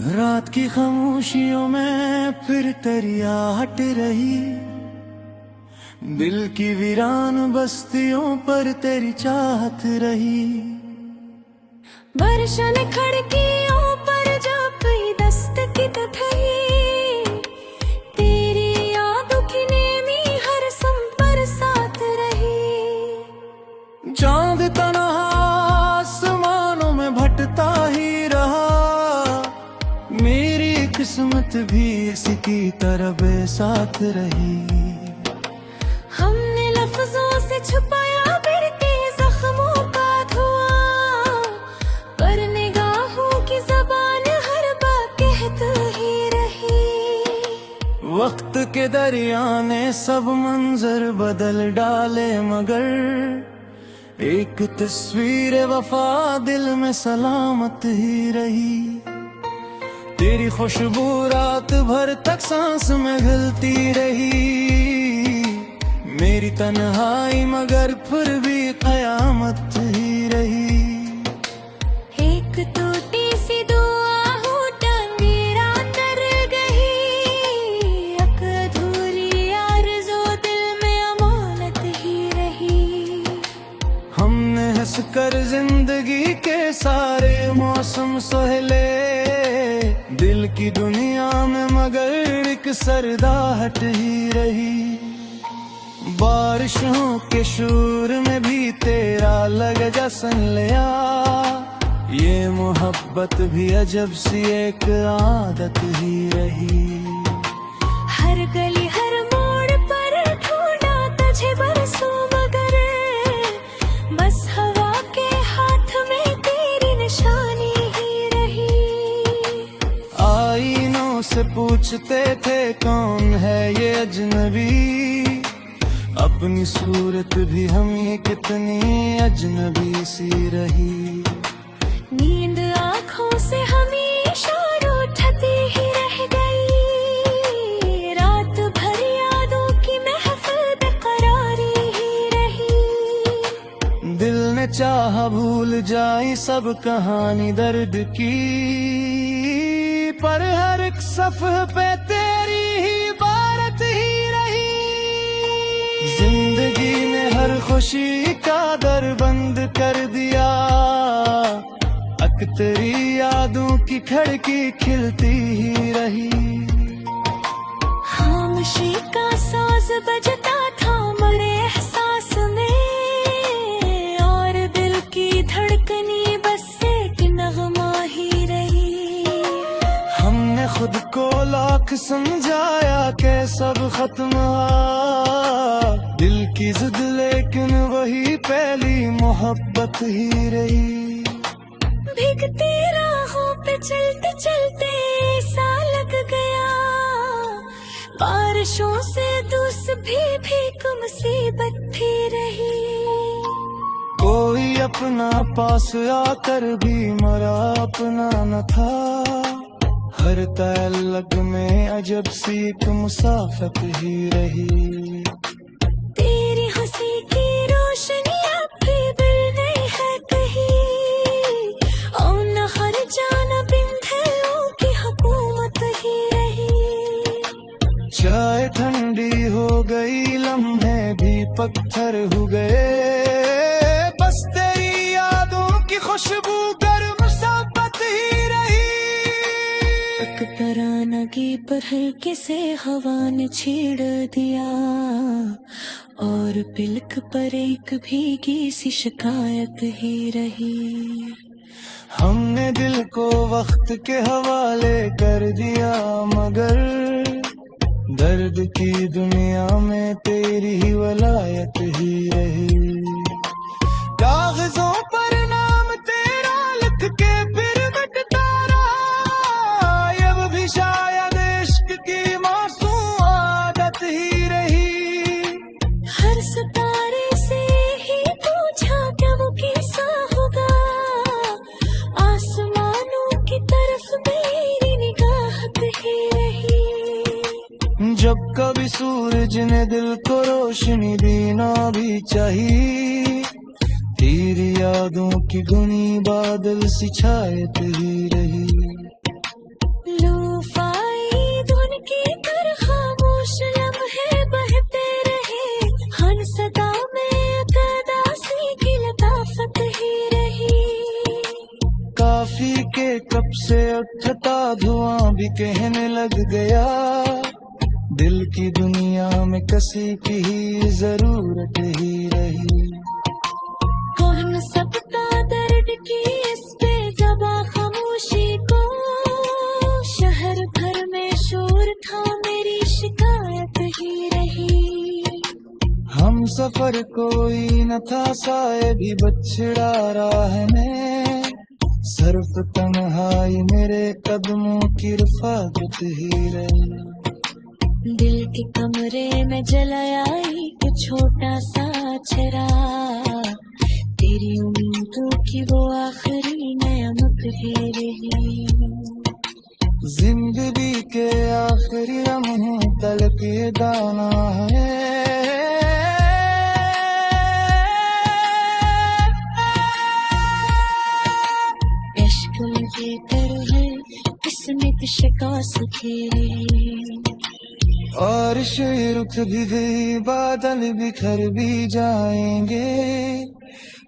रात की खामोशियों में फिर तेरी आहट रही, दिल की वीरान बस्तियों पर तेरी चाहत रही। बरसन खिड़कियों पर जो कोई दस्तक थी, तेरी यादों की नेमी हर सम पर साथ रही। चांद तन्हा आसमानों में भटता ही रहा, मेरी किस्मत भी इसी की तरह बेसाथ रही। हमने लफ्जों से छुपाया बिरते जख्मों का धुआं, पर निगाहों की जबान हर बात कहती ही रही। वक्त के दरिया ने सब मंजर बदल डाले, मगर एक तस्वीर वफा दिल में सलामत ही रही। तेरी खुशबू रात भर तक सांस में घुलती रही, मेरी तन्हाई मगर फिर भी कयामत ही रही। एक टूटी सी दुआ हो टांगे रात रह गई, एक अधूरी आरज़ू दिल में अमानत ही रही। हमने हंसकर जिंदगी के सारे मौसम सहले, दिल की दुनिया में मगर एक सरदाहट ही रही। बारिशों के शोर में भी तेरा लग जसन लिया, ये मोहब्बत भी अजब सी एक आदत ही रही। हर गली हर मोड़ पर ढूंढा तुझे बरसों मगर, बस हवा के हाथ में तेरी निशानी ही रही। आईनों से पूछते थे कौन है ये अजनबी, अपनी सूरत भी हमें कितनी अजनबी सी रही। नींद आँखों से हमेशा रूठती ही रह गई, रात भर यादों की महफिल बेकरारी ही रही। दिल ने चाहा भूल जाई सब कहानी दर्द की, पर हर एक सफ़ह पे तेरी ही बारत ही रही। जिंदगी ने हर खुशी का दर बंद कर दिया, तेरी यादों की खिड़की खिलती ही रही। खामोशी का साज बजता था मरे एहसास में, और दिल की धड़कनी बस एक नगमा ही रही। हमने खुद को लाख समझाया कि सब खत्म हुआ, दिल की जिद लेकिन वही पहली मोहब्बत ही रही। भीगती राहों पे चलते चलते सा लग गया, बारिशों से दूस भी भीग मुसीबत थी रही। कोई अपना पास आकर भी मरा अपना न था, हर तअल्लुक़ में अजब सी एक मुसाफत ही रही। तेरी हंसी की रोशनी अब भी दिल नहीं है कहीं, और न हर जानब इंद्रियों की हुकूमत ही रही। चाय ठंडी हो गई, लम्हे भी पत्थर हो गए, बस तेरी यादों की खुशबू गर्म साबत ही रही। एक परानगी पर हल्के से हवा ने छेड़ दिया, और पिलक पर एक भीगी सी शिकायत ही रही। हमने दिल को वक्त के हवाले कर दिया, मगर दर्द की दुनिया में तेरी ही वलायत ही रही। कागजों पर नाम तेरा लिख के फिर मिटता रहा, अब भी शायद इश्क की मासूम आदत ही रही। हर सितारे से ही पूछा क्या वो कैसा होगा, आसमानों की तरफ मेरी निगाहत ही रही। जब कभी सूरज ने दिल को रोशनी देना भी चाहिए, तेरी यादों की घनी बादल सी छायत ही रही। बढ़ता धुआं भी कहने लग गया, दिल की दुनिया में किसी की ही जरूरत ही रही। कौन सबका दर्द की इस पे जबा खामोशी को, शहर भर में शोर था मेरी शिकायत ही रही। हम सफर कोई न था शायद ही बछड़ा राह में, सिर्फ तन्हाई मेरे कदमों की रफाकत ही रही। दिल के कमरे में जलाया एक छोटा सा चिराग, तेरी उम्मीदों की वो आखिरी नेमत ही रही। जिंदगी के आखिरी लम्हों तलक ये दाना है, इश्क में बेहतर है किस्मत शिकस्त ही रही। और शेर रुख भी गई, बादल बिखर भी जाएंगे,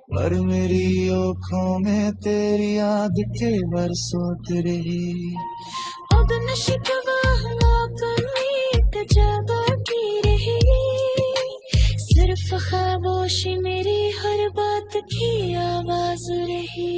पर मेरी आँखों में तेरी याद के बरसों रही। अब न शिकवा उम्मीद ज्यादा की रही, सिर्फ खामोशी मेरी हर बात की आवाज रही।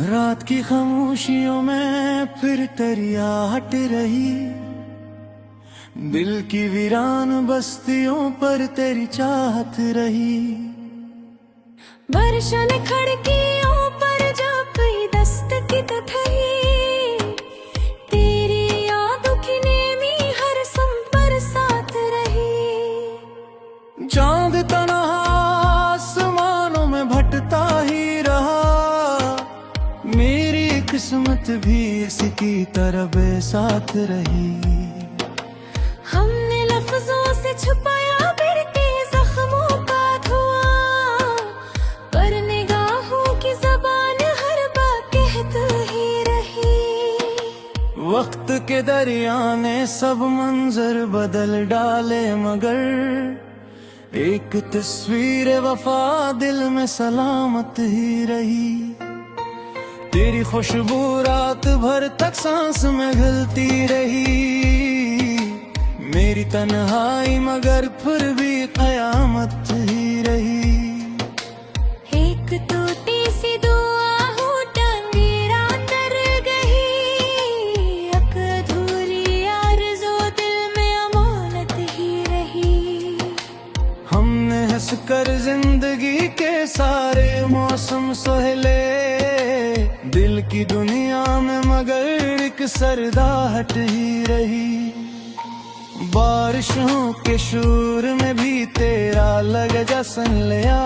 रात की खामोशियों में फिर तेरी आहट रही, दिल की वीरान बस्तियों पर तेरी चाहत रही। वर्षा ने खिड़कियों पर जा गई दस्तक थी, तेरी यादों की नेमी हर संपर साथ रही। चांद तन्हा आसमानों में भटता ही रहा, मेरी किस्मत भी इसी की तरह बेसाथ रही। हमने लफ्जों से छुपाया बिरते जख्मों का धुआं, पर निगाहों की जबान हर बात कहती ही रही। वक्त के दरिया ने सब मंजर बदल डाले, मगर एक तस्वीर वफा दिल में सलामत ही रही। तेरी खुशबू रात भर तक सांस में घुलती रही, मेरी तन्हाई मगर फिर भी कयामत ही रही। एक टूटी सी दुआ हो टांगेरा कर गई, एक अधूरी आरज़ू दिल में अमानत ही रही। हमने हंसकर जिंदगी के सारे मौसम सहले, दिल की दुनिया में मगर एक सरदाहट ही रही। बारिशों के शोर में भी तेरा लग जसन लिया,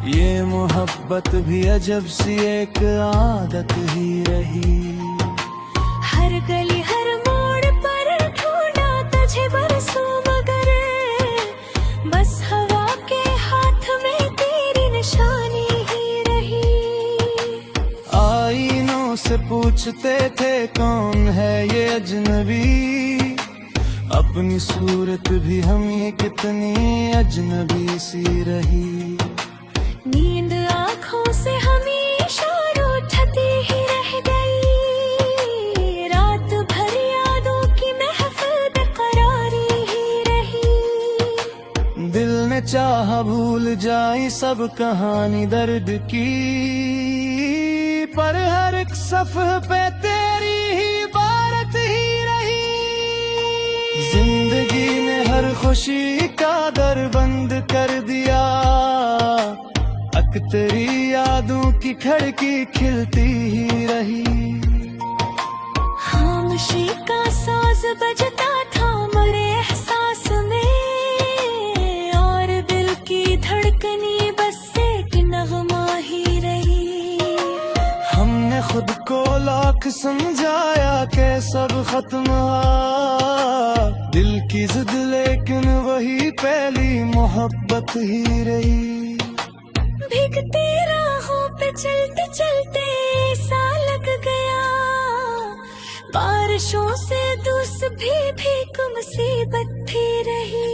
ये मोहब्बत भी अजब सी एक आदत ही रही। हर गली हर मोड़ पर ढूंढा तुझे बरसों मगर, बस हवा के हाथ में तेरी निशानी ही रही। आईनों से पूछते थे कौन है ये अजनबी, अपनी सूरत भी हमें कितनी अजनबी सी रही। नींद आँखों से हमेशा रूठती ही रह गई, रात भर यादों की महफिल बेकरारी ही रही। दिल ने चाहा भूल जाई सब कहानी दर्द की, पर हर एक सफ़ह पे तेरी ही बारत ही रही। जिंदगी ने हर खुशी का दर बंद कर दिया, अक तेरी यादों की खिड़की खिलती ही रही। खामोशी का साज बजता था मेरे एहसास में, और दिल की धड़कनी बस एक नगमा ही रही। खुद को लाख समझाया कि सब खत्म हुआ, दिल की जिद लेकिन वही पहली मोहब्बत ही रही। भीगती राहों पे चलते चलते सा लग गया, बारिशों से दूस भी भीग मुसीबत थी रही।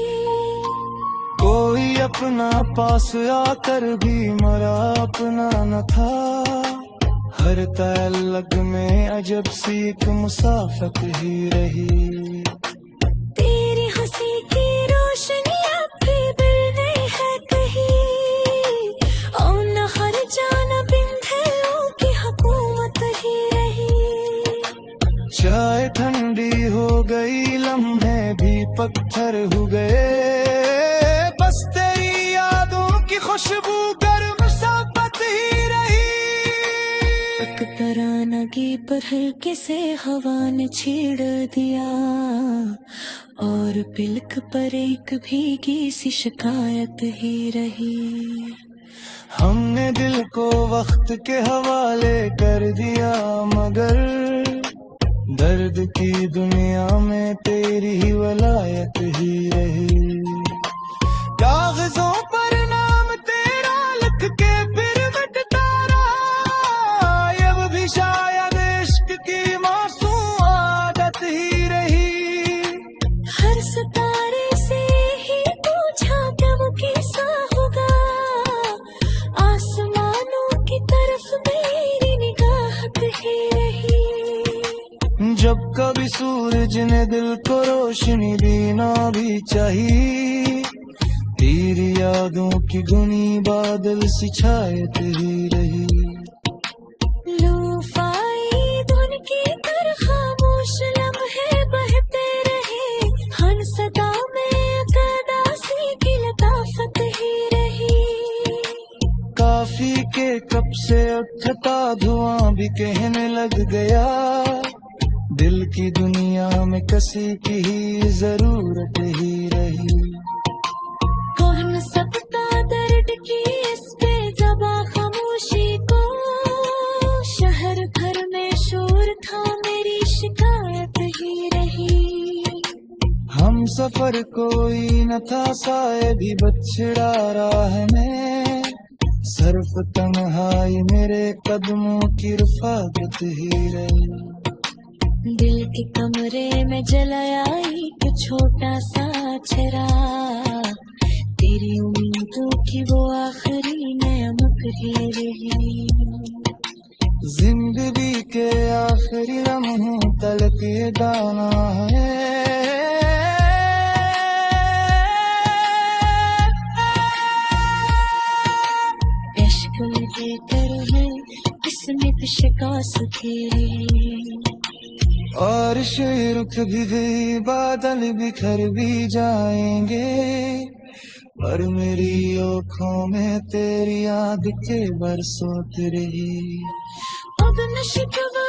कोई अपना पास आकर भी मरा अपना न था, हर तअल्लुक़ में अजब सी एक मुसाफत ही रही। तेरी हंसी की रोशनी अब भी बिल नहीं है कहीं, और न हर जानब इन दिलों की हुकूमत ही रही। चाय ठंडी हो गई, लम्हे भी पत्थर हो गए, बस तेरी यादों की खुशबू गर्म साबत ही रही। तरानगी पर हल्के से हवा ने छेड़ दिया, और पिलक पर एक भीगी सी शिकायत ही रही। हमने दिल को वक्त के हवाले कर दिया, मगर दर्द की दुनिया में तेरी ही वलायत ही रही। कागजों पर नाम तेरा लिख के फिर मिटता रहा, ये अब भी शायद इश्क की मासूम आदत ही रही। हर सितारे से ही पूछा कब कैसा होगा, आसमानों की तरफ मेरी निगाहत ही रही। जब कभी सूरज ने दिल को रोशनी दी ना भी चाहिए, तेरी यादों की घनी बादल सी छायत ही रही। लूफाई धुन की तरह खामोश लम्हे बहते रहे, हर सदा में कदासी की लताफत ही रही। काफी के कब से उठता धुआं भी कहने लग गया, दिल की दुनिया में किसी की ही जरूरत ही रही। कौन सकता दर्द की इस पे ज़बा खामोशी को, शहर भर में शोर था मेरी शिकायत ही रही। हम सफर कोई न था, साए भी बछड़ा राह में, सिर्फ तन्हाई मेरे कदमों की रफाकत ही रही। दिल के कमरे में जलाया एक छोटा सा चिराग, तेरी उम्मीदों की वो आखिरी नेमत ही रही। जिंदगी के आखिरी लम्हों तलक ये गाना है, इश्क लेकर है किस्मत शिकस्त तेरी। और शेर रुख भी गई, बादल बिखर भी जाएंगे, पर मेरी आँखों में तेरी याद के बरसों रही। अब न शिकवा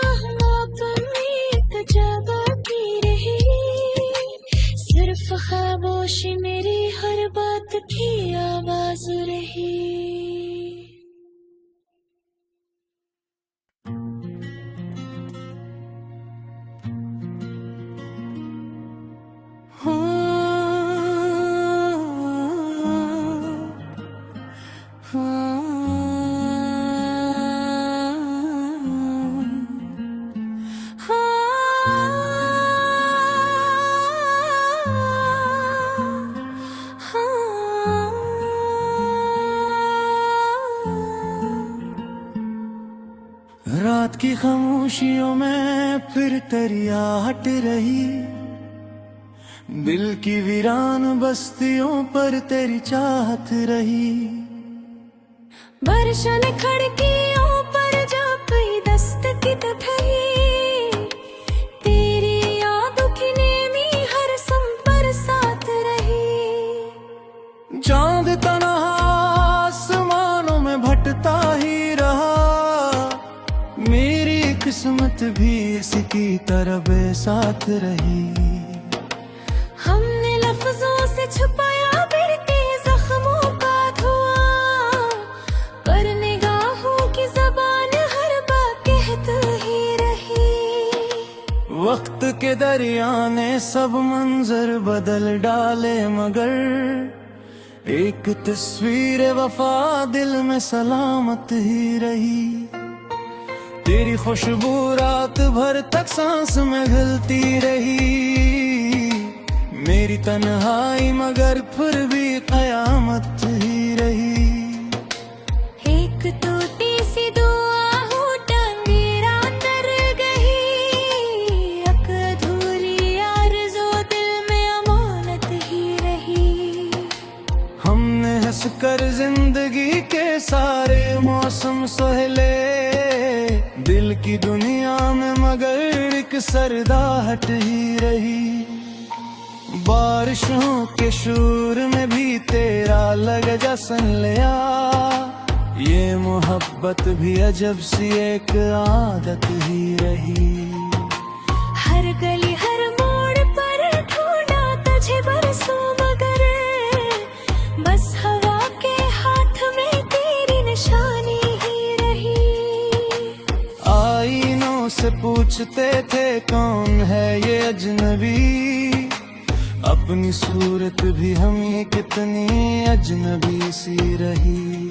अपनी जगह की रही, सिर्फ खामोशी मेरी हर बात की आवाज रही। रात की खामोशियों में फिर तेरी आहट रही, दिल की वीरान बस्तियों पर तेरी चाहत रही। बरसन खिड़कियों पर जब कोई दस्तक थी, तेरी यादों की नेमी हर संपर साथ रही। चांद तन्हा आसमानों में भटता ही रहा, मेरी किस्मत भी इसकी तरह बेसाथ रही। हमने लफ्जों से छुपाया बिरते जख्मों का धुआं, पर निगाहों की ज़बान हर बात कहती के दरिया ने सब मंजर बदल डाले, मगर एक तस्वीर वफा दिल में सलामत ही रही। तेरी खुशबू रात भर तक सांस में घुलती रही, मेरी तन्हाई मगर फिर भी कयामत ही रही। एक टूटी सी दुआ हो टांगे रात रह गई, एक अधूरी आरज़ू दिल में अमानत ही रही। हमने हंसकर जिंदगी के सारे मौसम सहले, दिल की दुनिया में मगर एक सरदाहट ही रही। बारिशों के शोर में भी तेरा लग जसन लिया, ये मोहब्बत भी अजब सी एक आदत ही रही। हर गली हर मोड़ पर ढूंढा तुझे बरसों मगर, बस हवा के हाथ में तेरी निशानी ही रही। आईनों से पूछते थे कौन है ये अजनबी, अपनी सूरत भी हमें कितनी अजनबी सी रही।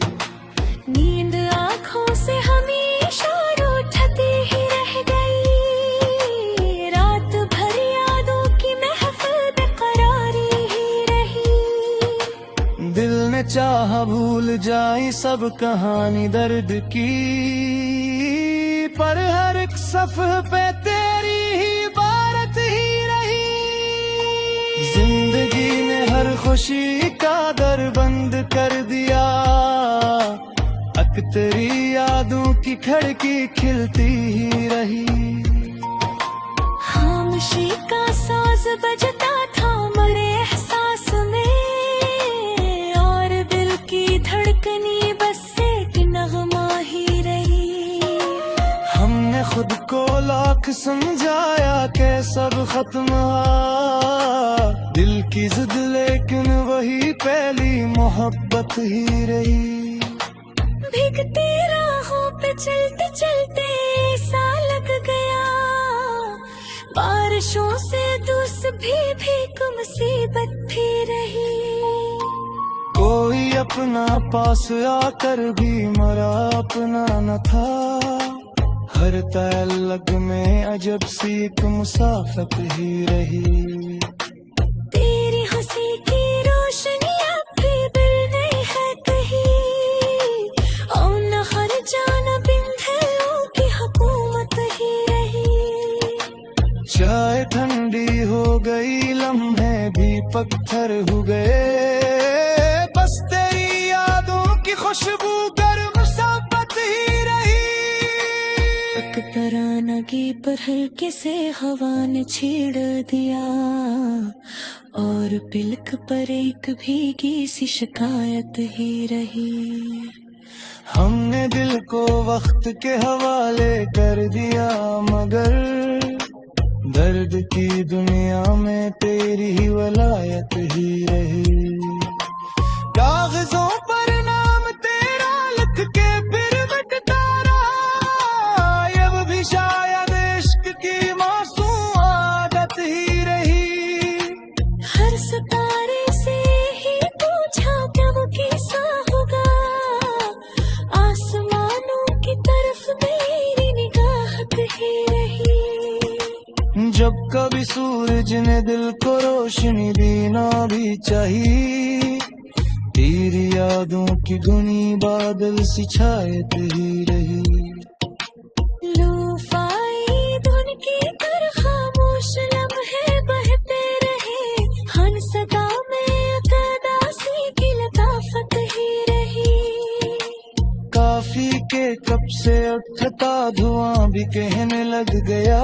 नींद आँखों से हमेशा रूठती ही रह गई, रात भर यादों की महफिल बेकरारी ही रही। दिल ने चाहा भूल जाई सब कहानी दर्द की, पर हर एक सफ़ह पे तेरी ही बारत ही रही। जिंदगी ने हर खुशी का दर बंद कर दिया, तेरी यादों की खिड़की खिलती ही रही। खामोशी का साज बजता था मरे एहसास में, और दिल की धड़कनी बस एक नगमा ही रही। हमने खुद को लाख समझाया कि सब खत्म हुआ, दिल की जिद लेकिन वही पहली मोहब्बत ही रही। भीगती राहों पे चलते चलते सा लग गया, बारिशों से दूस भी भीग मुसीबत भी रही। कोई अपना पास आकर भी मरा अपना न था, हर तअल्लुक़ में अजब सी एक मुसाफत ही रही। तेरी हंसी की रोशनी अब भी दिल नहीं है कहीं, और न हर जानब इन दिलों की हुकूमत ही रही। चाय ठंडी हो गई, लम्हे भी पत्थर हो गए, बस तेरी यादों की खुशबू गर्म साबत ही रही। एक तरानगी पर हल्के से हवा ने छेड़ दिया, और पिलक पर एक भीगी सी शिकायत ही रही। हमने दिल को वक्त के हवाले कर दिया, मगर दर्द की दुनिया में तेरी ही वलायत ही रही। कागजों पर नाम तेरा लिख के फिर मिटता रहा, अब भी शायद इश्क की मासूम आदत ही रही। हर सितारे से ही पूछा कब कैसा होगा, आसमानों की तरफ मेरी निगाहत ही रही। जब कभी सूरज ने दिल को रोशनी दी ना भी चाहिए, तेरी यादों की धुनी बादल सी छायत ही रही। लूफाई धुन की तरह खामोश लम्हे बहते रहे, हर सदा में तदासी की लताफत ही रही। काफी के कब से उठता धुआं भी कहने लग गया,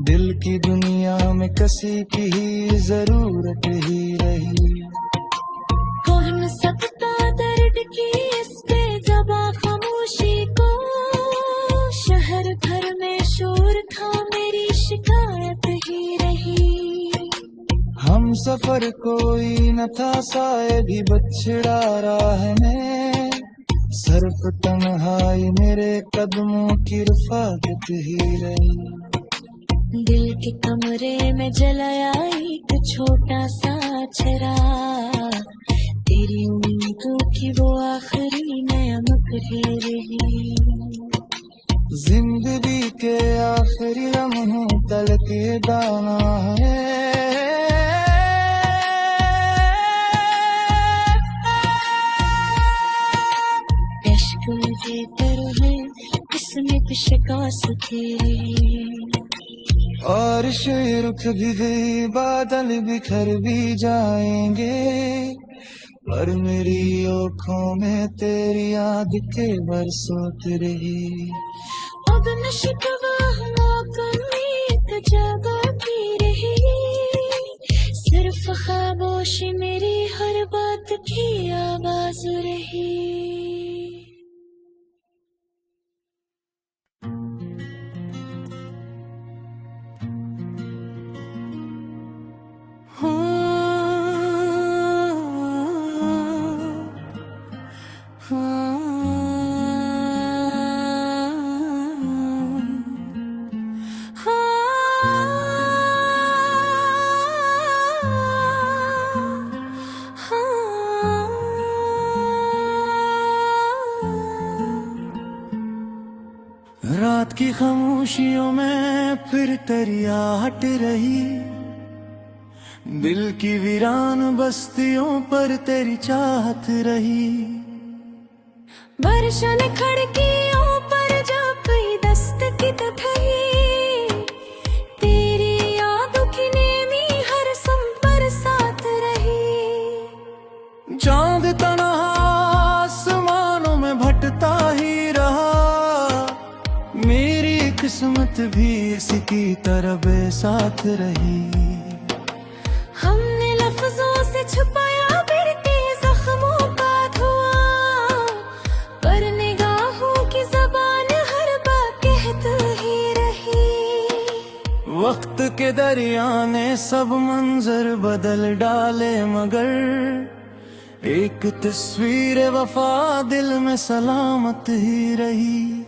दिल की दुनिया में किसी की ही जरूरत ही रही। कह न सकता दर्द की इस पे ज़बां खामोशी को, शहर भर में शोर था मेरी शिकायत ही रही। हम सफर कोई न था, साए भी बछड़ा राह में, सिर्फ तन्हाई मेरे कदमों की रफ़ाकत ही रही। दिल के कमरे में जलाया एक छोटा सा चिराग, तेरी उम्मीदों की वो आखिरी नेमत ही रही। जिंदगी के आखिरी लम्हों तलक ये दाना है, इश्क में देते रहे इसमें शिकास तेरी। और शेर रुख भी गई, बादल बिखर भी जाएंगे, पर मेरी आँखों में तेरी याद के बरसों रही। अब न शिकवा उम्मीद जगाती रही, सिर्फ खामोशी मेरी हर बात की आवाज रही। रात की खामोशियों में फिर तेरी आहट रही, दिल की वीरान बस्तियों पर तेरी चाहत रही। बरसों ने खिड़कियों पर जा पई दस्तक थई, तेरी यादों की नेमी हर संपर साथ रही। चांद तन्हा आसमानों में भटता ही रहा, मेरी किस्मत भी इसी की तरह बेसाथ रही। हमने लफ्जों से छुपाया बिरते जख्मों का धुआं, पर निगाहों की जबान हर बात कहती ही रही। वक्त के दरिया ने सब मंजर बदल डाले, मगर एक तस्वीर वफा दिल में सलामत ही रही।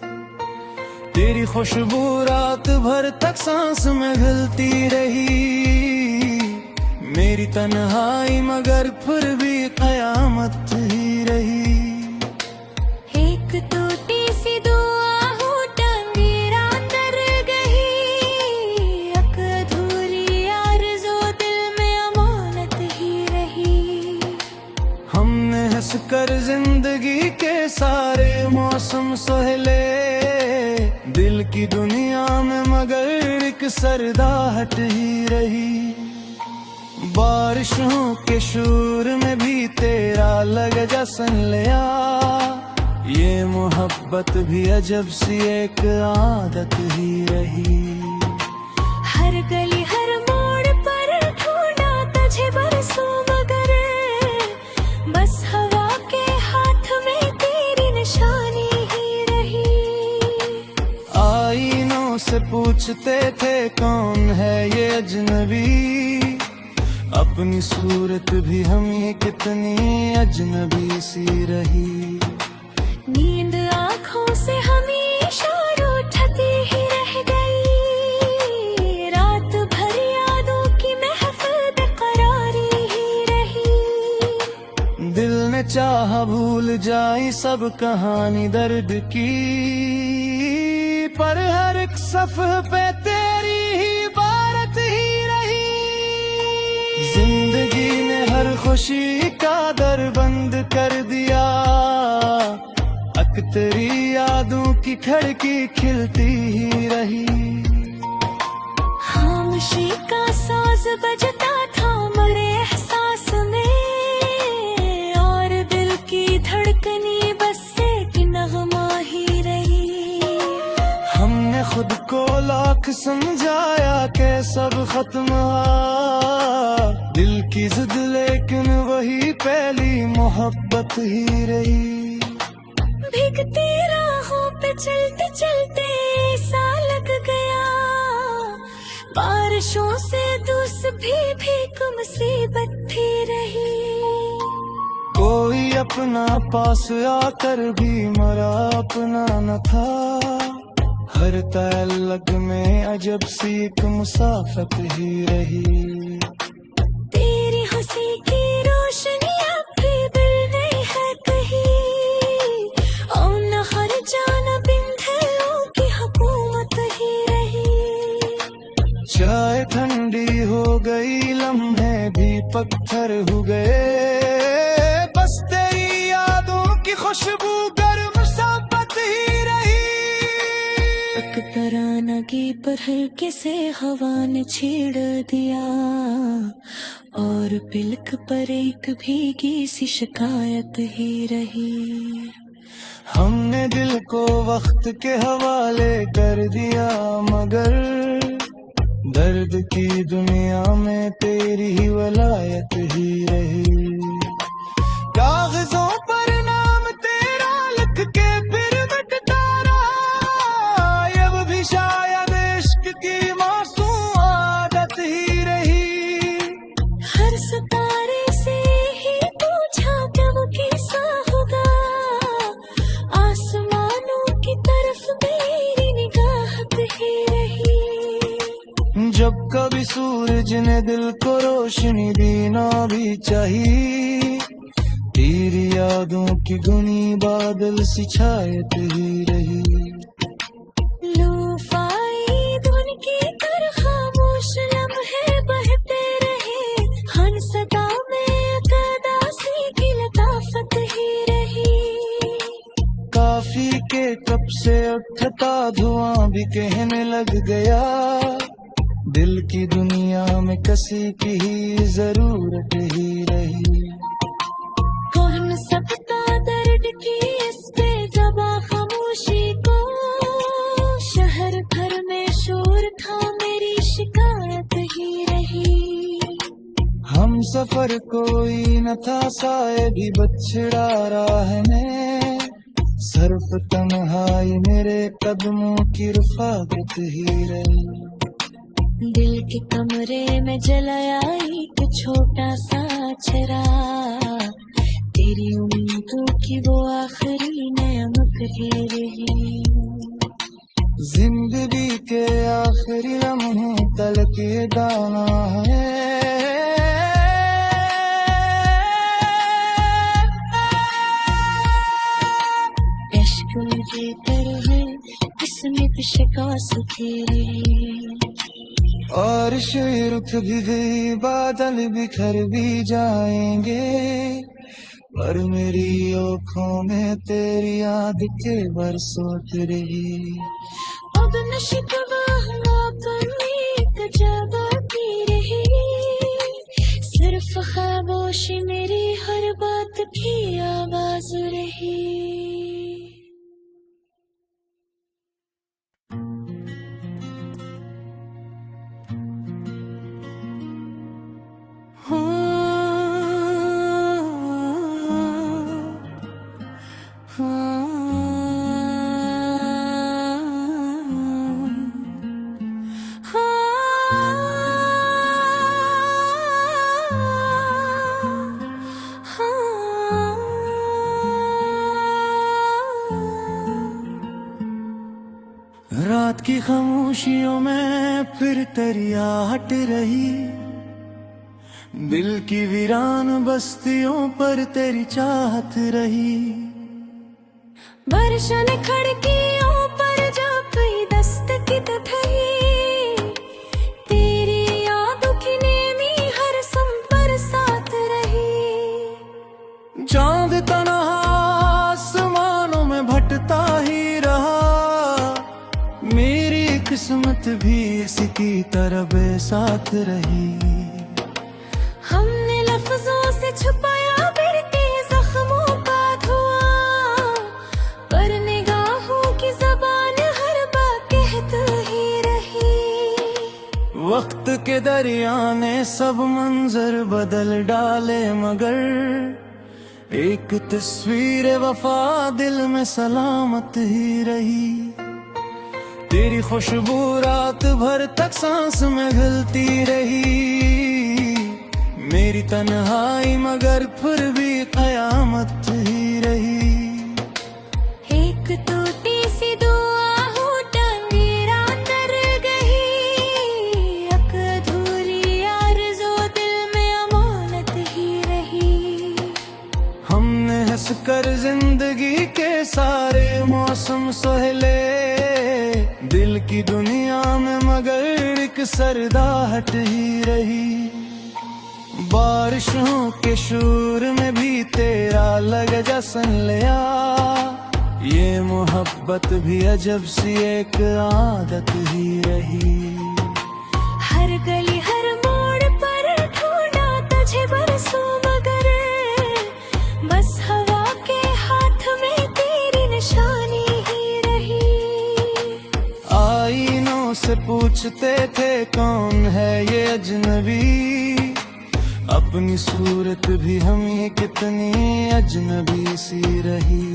तेरी खुशबू रात भर तक सांस में घुलती रही, मेरी तन्हाई मगर फिर भी कयामत ही रही। एक टूटी सी दुआ हो टांगी रात रह गई, एक अधूरी आरज़ू दिल में अमानत ही रही। हमने हंसकर जिंदगी के सारे मौसम सहले, दिल की दुनिया में मगर एक सरदाहट ही रही। बारिशों के शोर में भी तेरा लग जसन लिया, ये मोहब्बत भी अजब सी एक आदत ही रही। हर गली हर मोड़ पर ढूंढा तुझे बरसों मगर, बस हवा के हाथ में तेरी निशानी ही रही। आईनों से पूछते थे कौन है ये अजनबी, अपनी सूरत भी हमें कितनी अजनबी सी रही। नींद आँखों से हमेशा रूठती ही रह गई, रात भर यादों की महफिल बेकरारी ही रही। दिल ने चाहा भूल जाई सब कहानी दर्द की, पर हर एक सफ़ह पे तेरी ही बारत ही रही। जिंदगी ने हर खुशी का दर बंद कर दिया, तेरी यादों की खिड़की खिलती ही रही। खामोशी का साज बजता था मरे एहसास में, और दिल की धड़कनी बस एक नगमा ही रही। हमने खुद को लाख समझाया कि सब खत्म हुआ, दिल की जिद लेकिन वही पहली मोहब्बत ही रही। भीगती राहों पे चलते चलते सा लग गया, बारिशों से दूस भी भीग मुसीबत थी रही। कोई अपना पास आकर भी मरा अपना न था, हर हर तअल्लुक में अजब सी एक मुसाफत ही रही। तेरी हंसी की रोशनी अब भी दिल में है कहीं, और न हर जानब इन दिलों की हुकूमत ही रही। चाय ठंडी हो गई, लम्हे भी पत्थर हो गए, बस तेरी यादों की खुशबू गर्म साबत ही रही। एक तरानगी पर हल्के से हवा ने छेड़ दिया, और पिलक पर एक भीगी सी शिकायत ही रही। हमने दिल को वक्त के हवाले कर दिया, मगर दर्द की दुनिया में तेरी ही वलायत ही रही। कागजों पर नाम तेरा लिख के फिर मिटता रहा, अब भी शायद इश्क की मासूम आदत ही रही। हर सितारे से ही पूछा कब कैसा होगा, आसमानों की तरफ मेरी निगाहत ही रही। जब कभी सूरज ने दिल को रोशनी दी ना भी चाहिए, तेरी यादों की गुनी बादल सी छायत ही रही। लूफाई धुन की तरह खामोश लम्हे बहते रहे, हर सदा में अदासी की लताफत ही रही। काफी के कब से उठता धुआं भी कहने लग गया, दिल की दुनिया में किसी की ही जरूरत ही रही। कौन सकता दर्द की इस पे ज़बा खामोशी को, शहर भर में शोर था मेरी शिकायत ही रही। हम सफर कोई न था, साए भी बछड़ा राह में, सिर्फ तन्हाई मेरे कदमों की रफाकत ही रही। दिल के कमरे में जलाया एक छोटा सा चिराग, तेरी उम्मीदों की वो आखिरी नेमत ही रही। जिंदगी के आखिरी लम्हों तलक ये गाना है, इश्क मुझे तरह इसमें शिकायत ही रही। और शेर उठ भी गई, बादल बिखर भी जाएंगे, पर मेरी आँखों में तेरी याद के बरसों रही। अब न शिकवा हुआ पर एक जगह की रही, सिर्फ खामोशी मेरी हर बात की आवाज रही। रात की खामोशियों में फिर तेरी आहट रही, दिल की वीरान बस्तियों पर तेरी चाहत रही। बरसन खिड़कियों पर जब दस्तक थी, तेरी यादों की नेमी हर संपर साथ रही। चांद तन्हा आसमानों में भटता ही रहा, मेरी किस्मत भी इसी की तरह बेसाथ रही। हमने लफ्जों से छुपाया बिरके जख्मों का धुआं, पर निगाहों की ज़बान हर बात कहती ही रही। वक्त के दरिया ने सब मंजर बदल डाले, मगर एक तस्वीर वफा दिल में सलामत ही रही। तेरी खुशबू रात भर तक सांस में घुलती रही, मेरी तन्हाई मगर फिर भी कयामत ही रही। एक टूटी सी दुआ हो टांगी मौसम सहले दिल की दुनिया में, मगर एक सरदाहट ही रही। बारिशों के शोर में भी तेरा लग जसन लिया, ये मोहब्बत भी अजब सी एक आदत ही रही। हर गली हर मोड़ पर ढूंढा तुझे बरसों, मगर बस हवा के हाथ में तेरी निशानी ही रही। आईनों से पूछते थे कौन है ये अजनबी, अपनी सूरत भी हमें कितनी अजनबी सी रही।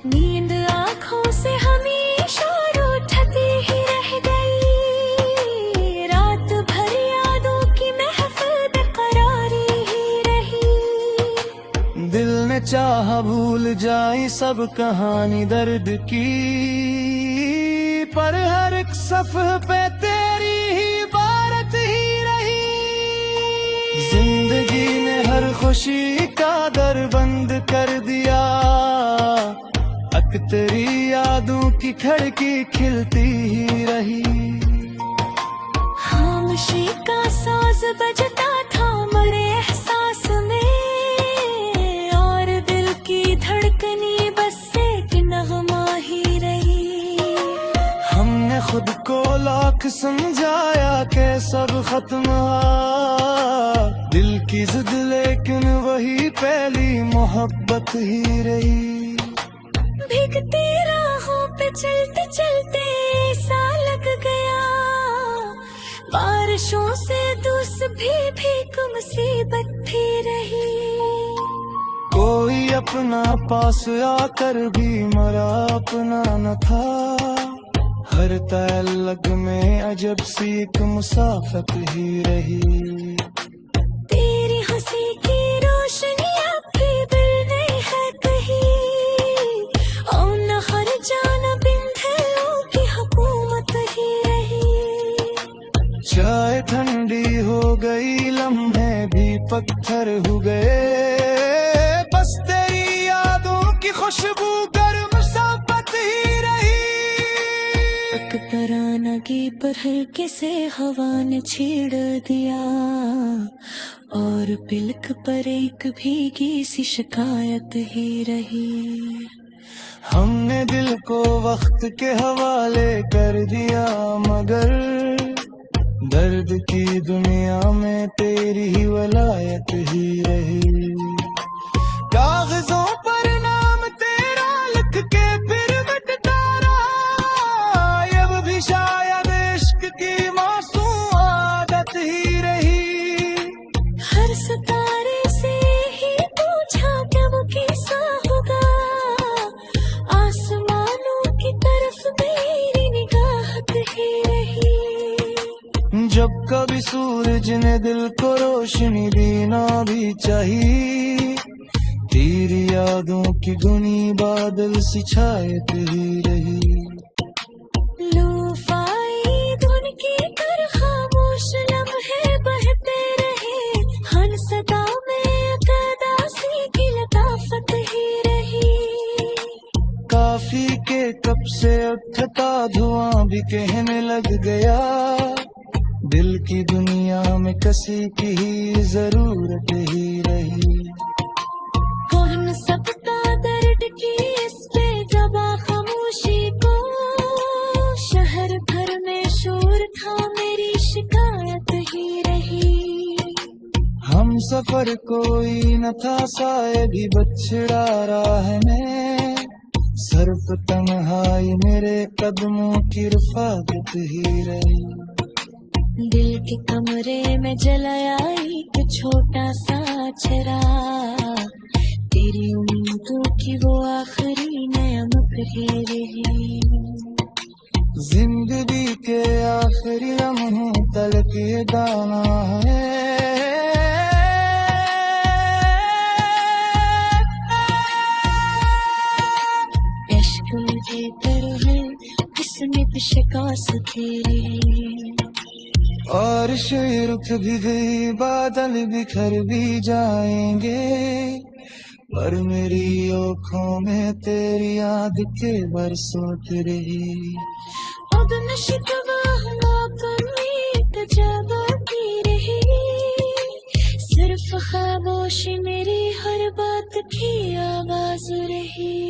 नींद आँखों से हमेशा उठती ही रह गई, रात भर यादों की महफिल बेकरारी ही रही। दिल ने चाहा भूल जाई सब कहानी दर्द की, पर हर एक सफ़ह पे तेरी ही बारत ही रही। जिंदगी ने हर खुशी का दर बंद कर दिया, तेरी यादों की खिड़की खिलती ही रही। खामोशी का साज बजता था मरे एहसास में, और दिल की धड़कनी बस एक नगमा ही रही। हमने खुद को लाख समझाया कि सब खत्म हुआ, दिल की जिद लेकिन वही पहली मोहब्बत ही रही। भीगती राहों पे चलते चलते सा लग गया, बारिशों से दूस भी भीग मुसीबत थी रही। कोई अपना पास आकर भी मरा अपना न था, हर तअल्लुक़ में अजब सी एक मुसाफत ही रही। तेरी हंसी की रोशनी अब भी दिल नहीं है कहीं, और न हर जान बिंधलों की हुकूमत ही रही। चाय ठंडी हो गई, लम्हे भी पत्थर हो गए, बस तेरी यादों की खुशबू गर्म साबत ही रही। परानगी पर हल्के से हवा ने छेड़ दिया, और पिलक पर एक भीगी सी शिकायत ही रही। हमने दिल को वक्त के हवाले कर दिया, मगर दर्द की दुनिया में तेरी ही वलायत ही रही। कागजों पर नाम तेरा लिख के फिर मिटता रहा, अब भी शायद इश्क की मासूम आदत ही रही। हर सितारे से ही पूछा क्या वो कैसा होगा, आसमानों की तरफ मेरी निगाहत ही रही। जब कभी सूरज ने दिल को रोशनी दी ना भी चाहिए, तेरी यादों की धुनी बादल सी छायत ही रही। लूफाई धुन की कर खामोश लम्हे बहते रहे, हर सदा में कदासी की लताफत ही रही। काफी के कब से उठता धुआं भी कहने लग गया, दिल की दुनिया में किसी की ही जरूरत ही रही। कौन सबका दर्द की इस पे जबा खामोशी को, शहर भर में शोर था मेरी शिकायत ही रही। हम सफर कोई न था, साए भी बछड़ा राह में, सिर्फ तन्हाई मेरे कदमों की रफाकत ही रही। दिल के कमरे में जलाया एक छोटा सा चिराग, तेरी उम्मीदों की वो आखिरी नेमत ही रही। जिंदगी के आखिरी लम्हों तलक ये गाना है, इश्क मुझे तरह किसने भी शिकायत तेरी। बारिश रुक भी गई, बादल बिखर भी जाएंगे, पर मेरी आँखों में तेरी याद के बरसों रही। अब न शिकवा हुआपन में तजर्बा की रही, सिर्फ खामोश मेरी हर बात की आवाज रही।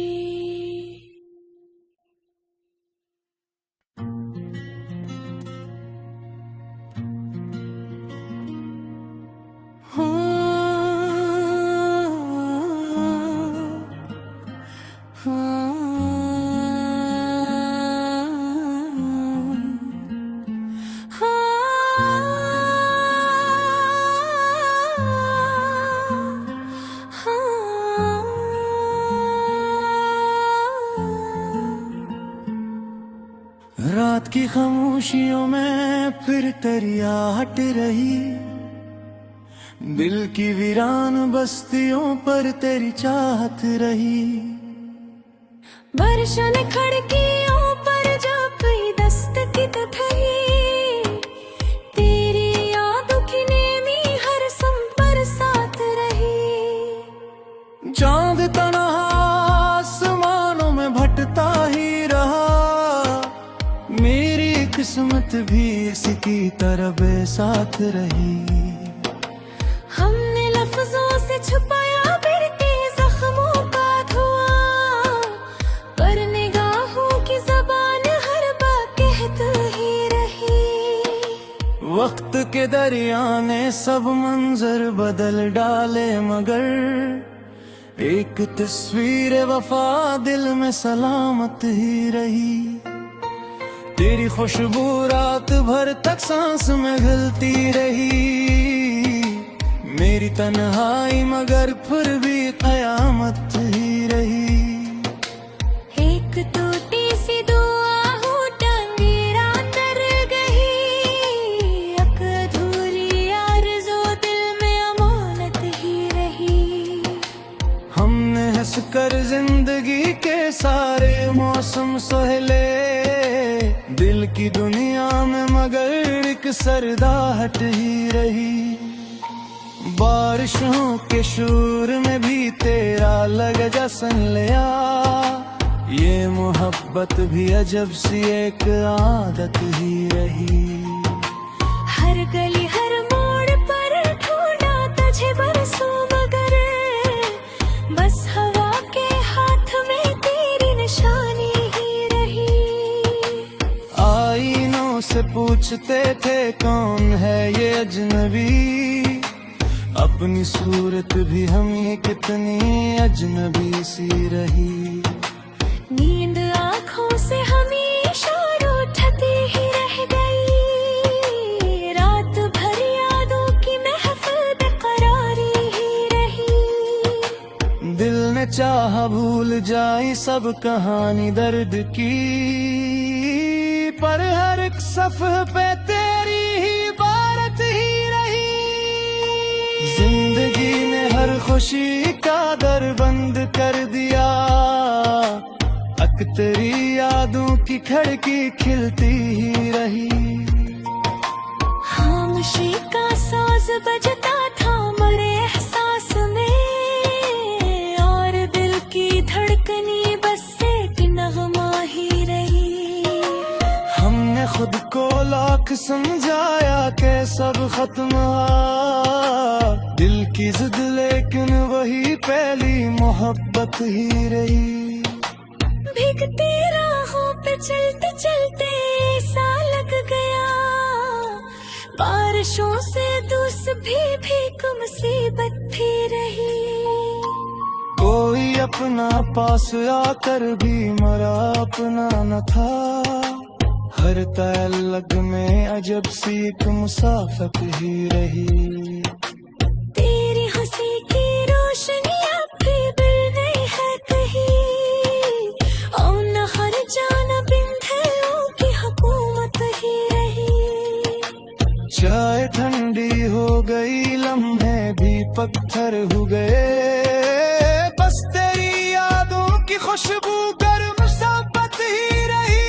रात की खामोशियों में फिर तेरी आहट रही, दिल की वीरान बस्तियों पर तेरी चाहत रही। बरसन खिड़कियों पर जो कोई दस्तक ठही, तेरी यादों की नेमी हर संपर साथ रही। चांद तन्हा आसमानों में भटता ही रहा, मेरी किस्मत भी इसकी तरह बेसाथ रही। हमने लफ्जों से छुपाया बिरके जख्मों का धुआं, पर निगाहों की जबान हर बात कहती ही रही। वक्त के दरिया ने सब मंजर बदल डाले, मगर एक तस्वीर वफा दिल में सलामत ही रही। तेरी खुशबू रात भर तक सांस में घुलती रही, मेरी तन्हाई मगर फिर भी कयामत ही रही। एक टूटी सी दुआ हो टांगे रात रह गई, एक अधूरी आरज़ू दिल में अमानत ही रही। हमने हंस कर जिंदगी के सारे मौसम सहले, दिल की दुनिया में मगर एक सरदाहट ही रही। बारिशों के शोर में भी तेरा लग जसन लिया, ये मोहब्बत भी अजब सी एक आदत ही रही। हर गली हर मोड़ पर ढूंढा तुझे बरसों मगर, बस हवा के हाथ में तेरी निशानी ही रही। आईनों से पूछते थे कौन है ये अजनबी, अपनी सूरत भी हमें कितनी अजनबी सी रही। नींद आँखों से हमेशा रूठती ही रह गई, रात भर यादों की महफिल बेकरारी ही रही। दिल ने चाहा भूल जाई सब कहानी दर्द की, पर हर एक सफ़ह पे तेरी ही बारत ही रही। जिंदगी ने हर खुशी का दर बंद कर दिया, तेरी यादों की खिड़की खिलती ही रही। खामोशी का साज बजता था मरे एहसास में, और दिल की धड़कनी बस एक नगमा ही रही। हमने खुद को लाख समझाया कि सब खत्म हुआ, दिल की जिद लेकिन वही पहली मोहब्बत ही रही। भीगती राहों पे चलते चलते ऐसा लग गया, बारिशों से दूस भी भीग मुसीबत भी रही। कोई अपना पास आकर भी मरा अपना न था, हर तअल्लुक़ में अजब सी एक मुसाफत ही रही। तेरी हंसी की रोशनी अब भी बिल नहीं है कहीं, और न हर जानब इंद्रियों की हुकूमत ही रही। चाय ठंडी हो गई, लम्हे भी पत्थर हो गए, बस तेरी यादों की खुशबू गर्म साबत ही रही।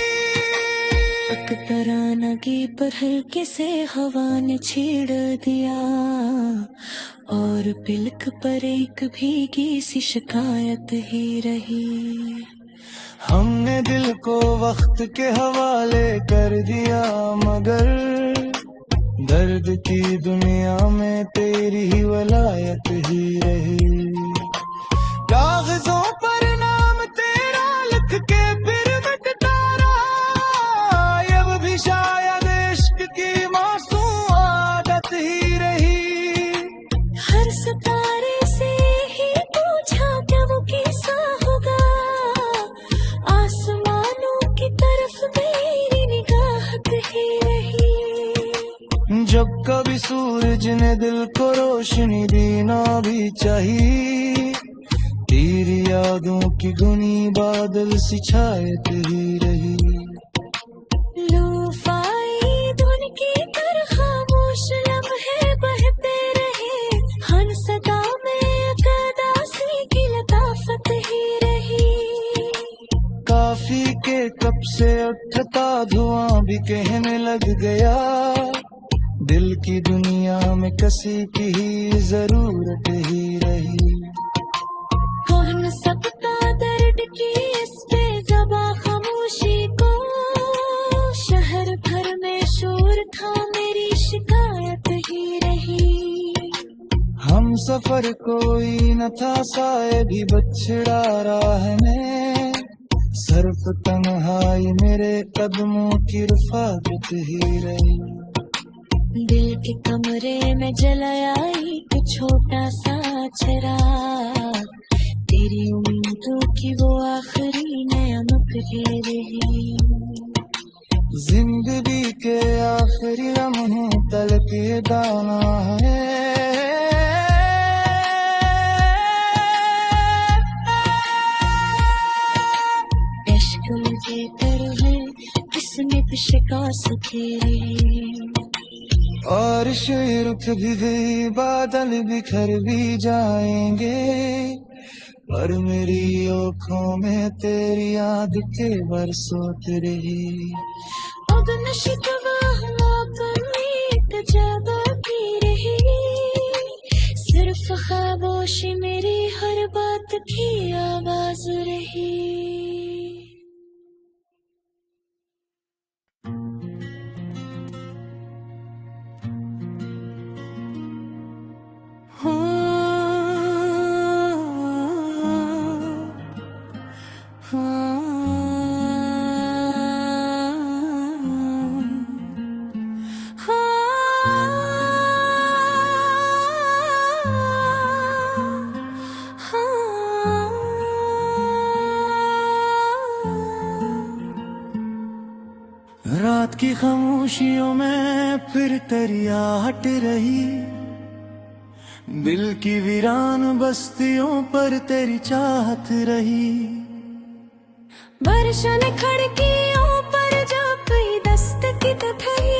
एक तरानगी पर हल्के से हवा ने छेड़ दिया, और पिलक पर एक भीगी सी शिकायत ही रही। हमने दिल को वक्त के हवाले कर दिया, मगर दर्द की दुनिया में तेरी ही वलायत ही रही। कागजों पर नाम तेरा लिख के फिर मिटता रहा, अब भी शायद इश्क की मासूम आदत ही रही। हर सितारे से ही पूछा क्या वो कैसा होगा, आसमानों की तरफ मेरी निगाहत ही रही। जब कभी सूरज ने दिल को रोशनी दी ना भी चाहिए, तेरी यादों की गुनी बादल सी छायत ही रही। लूफाई धुन की तरह खामोश लम्हे बहते रहे, हर सदा में अकदासी की लताफत ही रही। काफी के कब से उठता धुआं भी कहने लग गया, दिल की दुनिया में किसी की ही जरूरत ही रही। कौन सकता दर्द की इस बेज़ुबां खामोशी को, शहर भर में शोर था मेरी शिकायत ही रही। हम सफर कोई न था शायद ही बछड़ा राह में, सिर्फ तन्हाई मेरे कदमों की रफाकत ही रही। दिल के कमरे में जलाया एक छोटा सा चिराग, तेरी उम्मीदों की वो आखिरी नेमत ही रही। जिंदगी के आखिरी लम्हों तलक ये दाना है, इश्क मुझे कर है किस्मत शिकस्त ही रही। और शेर रुख भी गई, बादल बिखर भी जाएंगे, पर मेरी आँखों में तेरी याद के बरसों रही। अब न शिकवा मौत उम्मीद ज्यादा की रही, सिर्फ खामोशी मेरी हर बात की आवाज रही। रात की खामोशियों में फिर तेरी आहट रही, दिल की वीरान बस्तियों पर तेरी चाहत रही। बरसन खिड़कियों पर जा पई दस्तक दफई,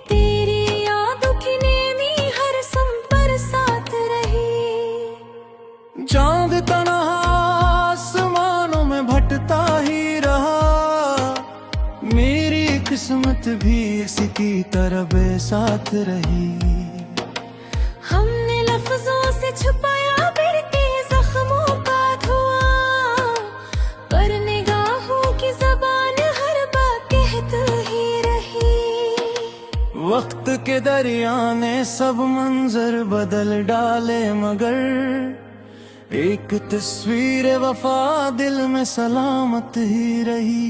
तेरी यादों की नेमी हर संपर साथ रही। चांद तन्हा आसमानों में भटता ही रहा, मेरी किस्मत भी इसी की तरह बेसाथ रही। हमने लफ्जों से छुपाया बढ़ते जख्मों का धुआं, पर निगाहों की ज़बान हर बात कहती ही रही। वक्त के दरिया ने सब मंजर बदल डाले, मगर एक तस्वीर वफा दिल में सलामत ही रही।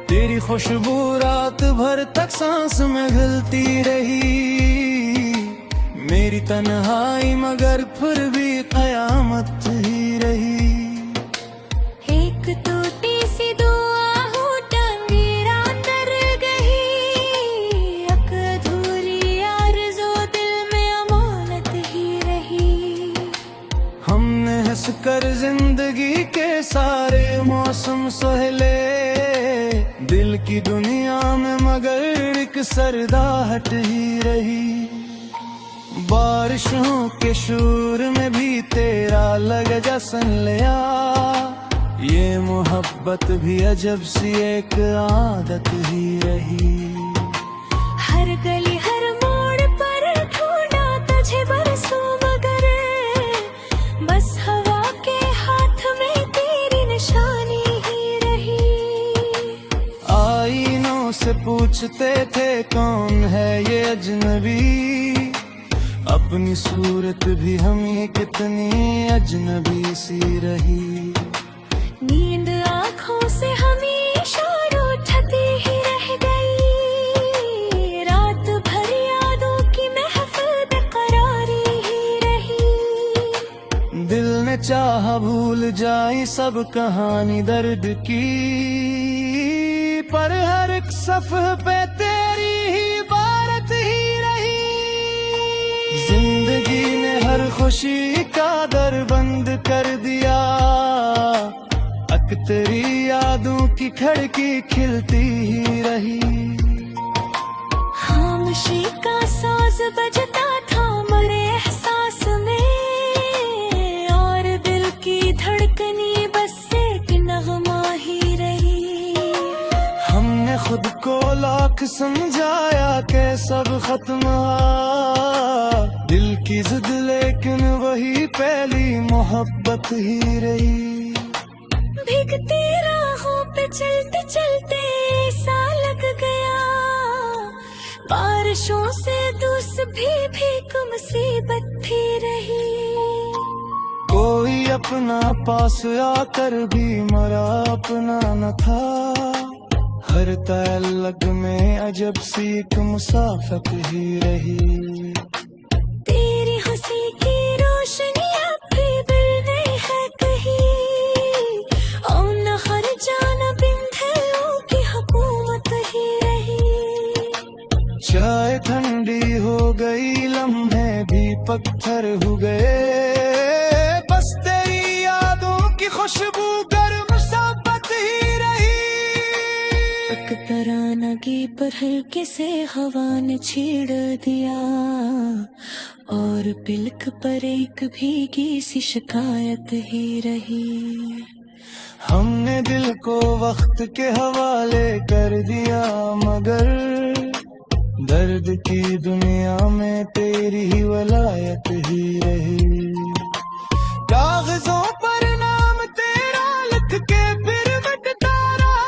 तेरी खुशबू रात भर तक सांस में घुलती रही, मेरी तन्हाई मगर फिर भी कयामत ही रही। एक टूटी सी दुआ हो टांगेरा तर गई, एक अधूरी आरज़ू दिल में अमानत ही रही। हमने हंस कर जिंदगी के सारे मौसम सहले, दिल की दुनिया में मगर एक सरदाहट ही रही। बारिशों के शोर में भी तेरा लग जसन लिया, ये मोहब्बत भी अजब सी एक आदत ही रही। हर गली हर मोड़ पर ढूंढा तुझे बरसों मगर बस हवा के हाथ में तेरी निशानी ही रही। आईनों से पूछते थे कौन है ये अजनबी, अपनी सूरत भी हमें कितनी अजनबी सी रही। नींद आँखों से हमेशा उठती ही रह गई, रात भर यादों की महफिल बेकरारी ही रही। दिल ने चाहा भूल जाए सब कहानी दर्द की, पर हर एक सफ़ह पे तेरी ही बारत ही रही। जिंदगी ने हर खुशी का दर बंद कर दिया, अक तेरी यादों की खिड़की खिलती ही रही। खामोशी का साज बजता था मरे एहसास में, और दिल की धड़कनी बस एक नगमा ही रही। हमने खुद को लाख समझाया कि सब खत्म हुआ, दिल की जिद लेकिन वही पहली मोहब्बत ही रही। भीगती राहों पे चलते चलते सा लग गया, बारिशों से दूस भी भीग मुसीबत भी रही। कोई अपना पास आकर भी मरा अपना न था, हर तअल्लुक़ में अजब सी एक मुसाफत ही रही। तेरी हंसी की रोशनी अब भी दिल में है कहीं, और न हर जानब इन दिलों की हुकूमत ही रही। चाय ठंडी हो गई लम्हे भी पत्थर हो गए, बस तेरी यादों की खुशबू गर्म साबत ही रही। तरानगी पर हल्के से हवा ने छेड़ दिया, और पिलक पर एक भीगी सी शिकायत ही रही। हमने दिल को वक्त के हवाले कर दिया, मगर दर्द की दुनिया में तेरी ही वलायत ही रही। कागजों पर नाम तेरा लिख के फिर मिटता रहा,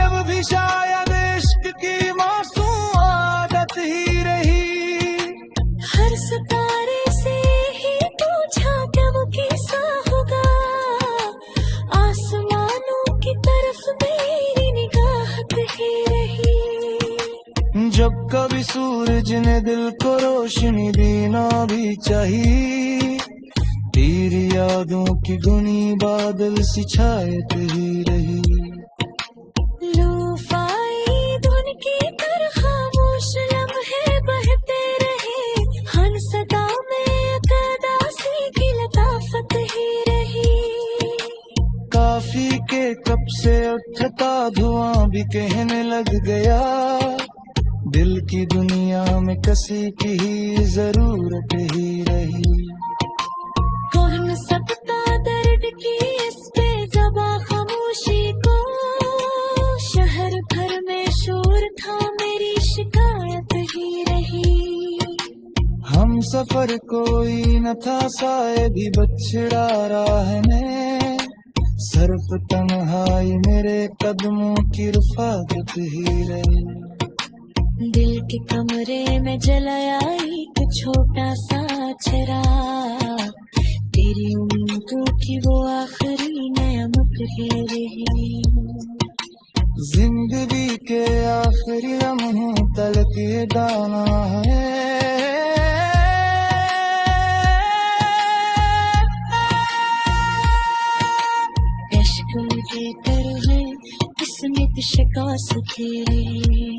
अब भी शायद इश्क की मासूम आदत ही रही। हर सितारे से ही पूछा क्या वो कैसा होगा, आसमानों की तरफ मेरी निगाहत ही रही। जब कभी सूरज ने दिल को रोशनी देना भी चाहिए, तेरी यादों की धुनी बादल सी छायत ही रही। लूफाई धुन की तरह खामोश लम्हे बहते रहे, हर सदा में अदासी की लताफत ही रही। काफी के कब से उठता धुआं भी कहने लग गया, दिल की दुनिया में किसी की ही जरूरत ही रही। कौन सकता दर्द की इस पे ज़बा खामोशी को, शहर भर में शोर था मेरी शिकायत ही रही। हम सफर कोई न था साए भी बछड़ा राह ने, सिर्फ तन्हाई मेरे कदमों की रफ़ाकत ही रही। दिल के कमरे में जलाया एक छोटा सा चिराग, तेरी उम्मीदों की वो आखिरी नेमत ही रही। जिंदगी के आखिरी लम्हों तलक ये गाना है, इश्क के तरह किस्मत शिकस्त की रही।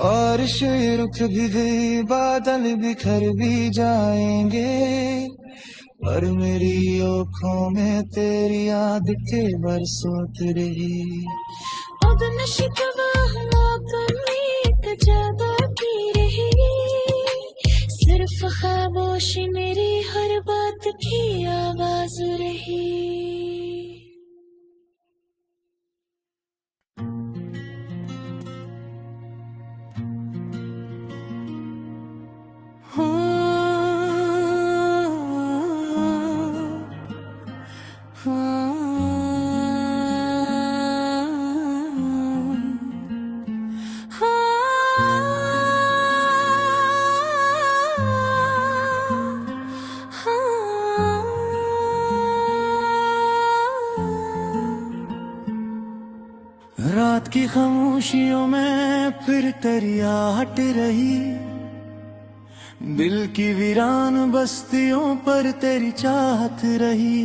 और रुक भी गई बादल बिखर भी जाएंगे, पर मेरी आँखों में तेरी याद के बरसों रही। अब न शिकवा मौत ज्यादा की रही, सिर्फ खामोशी मेरी हर बात की आवाज रही। रात की खामोशियों में फिर तेरी आहट रही, दिल की वीरान बस्तियों पर तेरी चाहत रही।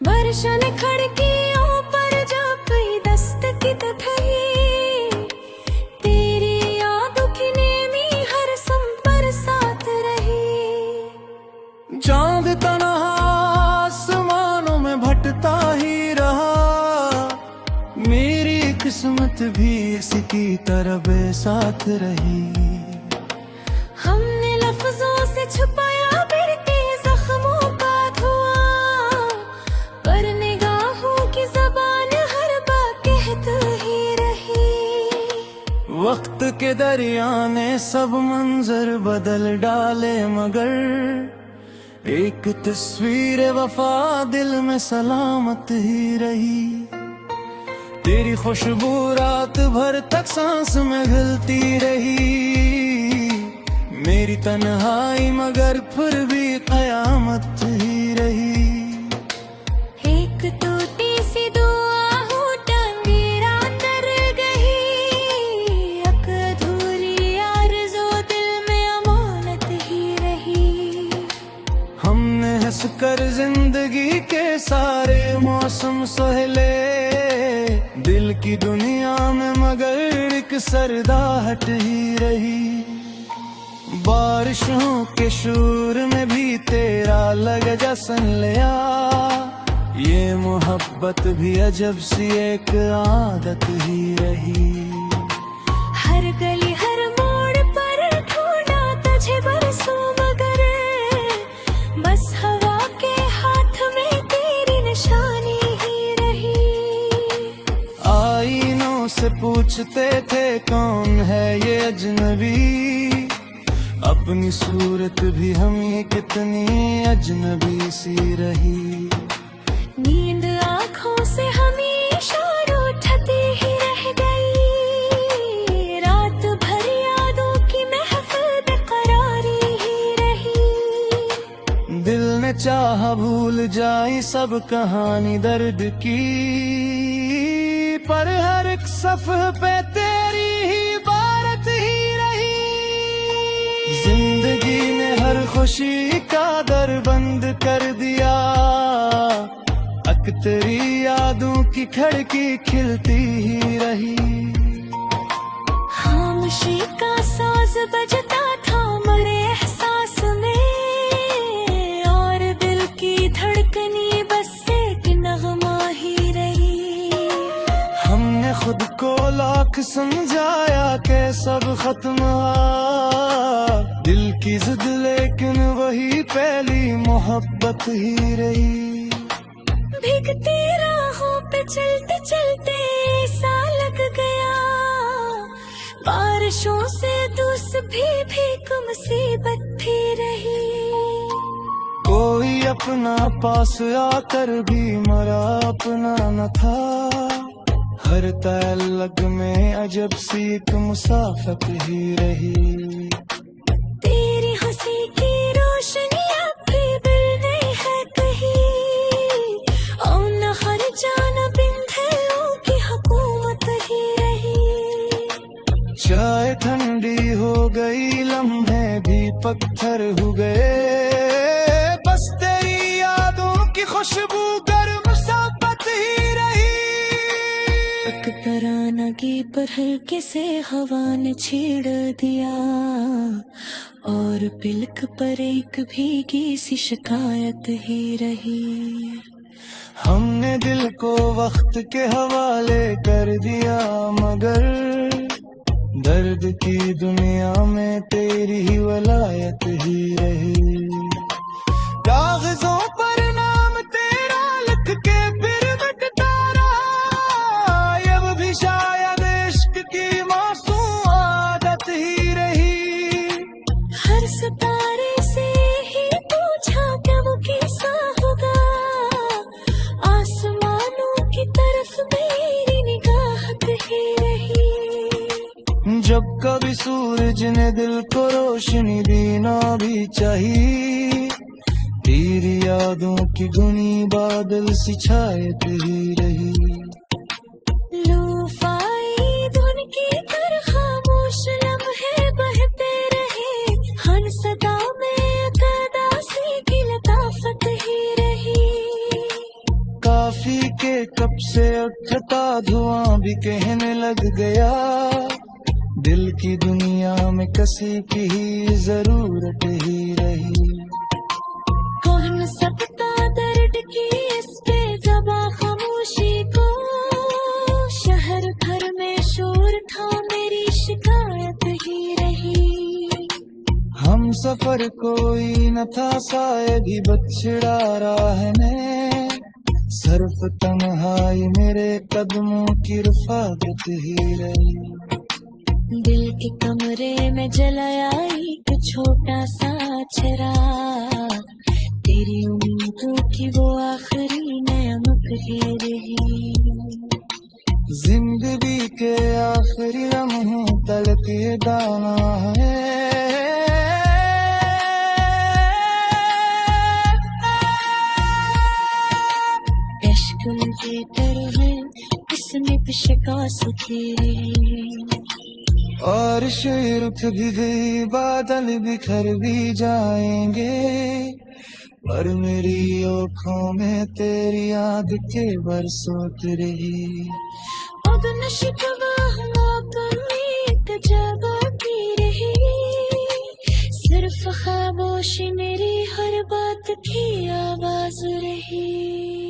बरसन खिड़कियों पर जो कोई दस्तक ठही, तेरी यादों की नेमी हर संपर साथ रही। चांद तन्हा आसमानों में भटता ही रहा, मेरी किस्मत भी इसकी तरह बेसाथ रही। हमने लफ्जों से छुपाया बिरते जख्मों का धुआं, पर निगाहों की जबान हर बात कहती ही रही। वक्त के दरिया ने सब मंजर बदल डाले, मगर एक तस्वीर वफा दिल में सलामत ही रही। तेरी खुशबू रात भर तक सांस में घुलती रही, मेरी तन्हाई मगर फिर भी कयामत ही रही। एक टूटी सी दुआ हो टांगे रात रह गई, एक अधूरी आरज़ू दिल में अमानत ही रही। हमने हंसकर जिंदगी के सारे मौसम सहले, दिल की दुनिया में मगर एक सरदाहट ही रही। बारिशों के शोर में भी तेरा लग जसन लिया, ये मोहब्बत भी अजब सी एक आदत ही रही। हर गली हर मोड़ पर ढूंढा तुझे बरसों मगर, बस हवा के हाथ में तेरी निशानी ही रही। आईनों से पूछते थे कौन है ये अजनबी, अपनी सूरत भी हमें कितनी अजनबी सी रही। नींद आँखों से हमेशा रूठती ही रह गई, रात भर यादों की महफिल बेकरारी ही रही। दिल ने चाहा भूल जाई सब कहानी दर्द की, पर हर एक सफ़ह पे तेरी ही बारत ही रही। जिंदगी ने हर खुशी का दर बंद कर दिया, तेरी यादों की खिड़की खिलती ही रही। खामोशी का साज बजता था मरे एहसास में, और दिल की धड़कनी बस एक नगमा ही रही। हमने खुद को लाख समझाया कि सब खत्म हुआ, दिल की जिद लेकिन वही पहली मोहब्बत ही रही। भीगती राहों पे चलते चलते सा लग गया, बारिशों से दूस भी भीग मुसीबत भी रही। कोई अपना पास आकर भी मरा अपना न था, हर तअल्लुक़ में अजब सी एक मुसाफत ही रही। तेरी हंसी की रोशनी अब भी दिल नहीं है कहीं, और न हर जानब इन दिलों की हुकूमत ही रही। चाय ठंडी हो गई, लम्हे भी पत्थर हो गए, बस तेरी यादों की खुशबू गर्म साबत ही रही। तरानगी पर हल्के से हवा ने छेड़ दिया, और पिलक पर एक भीगी सी शिकायत ही रही। हमने दिल को वक्त के हवाले कर दिया, मगर दर्द की दुनिया में तेरी ही वलायत ही रही। कागजों पर नाम तेरा लिख के फिर मिटता रहा, अब भी शायद इश्क की मासूम आदत ही रही। हर सितारे से ही पूछा क्या वो कैसा होगा, आसमानों की तरफ मेरी निगाह ही रही। जब कभी सूरज ने दिल को रोशनी देना भी चाहिए, तेरी यादों की घनी बादल सी छायत ही रही। धुआं भी कहने लग गया, दिल की दुनिया में किसी की ही जरूरत ही रही। कह न सकता दर्द की इस पे ज़बां खामोशी को, शहर भर में शोर था मेरी शिकायत ही रही। हम सफर कोई न था, शायद ही बछड़ा राह ने, सिर्फ तन्हाई मेरे कदमों की रफाकत ही रही। दिल के कमरे में जलाया एक छोटा सा चिराग, तेरी उम्मीदों की वो आखिरी नेमत ही रही। जिंदगी के आखिरी लम्हों तलक ये दाना है, इश्क मुझे तरह इसमें भी शिकायत ही रही। बारिश रुक भी गई, बादल बिखर भी जाएंगे, पर मेरी आँखों में तेरी याद के बरसों रही। अब न शिकवा हुआ पर एक जगह की रही, सिर्फ खामोशी मेरी हर बात की आवाज रही।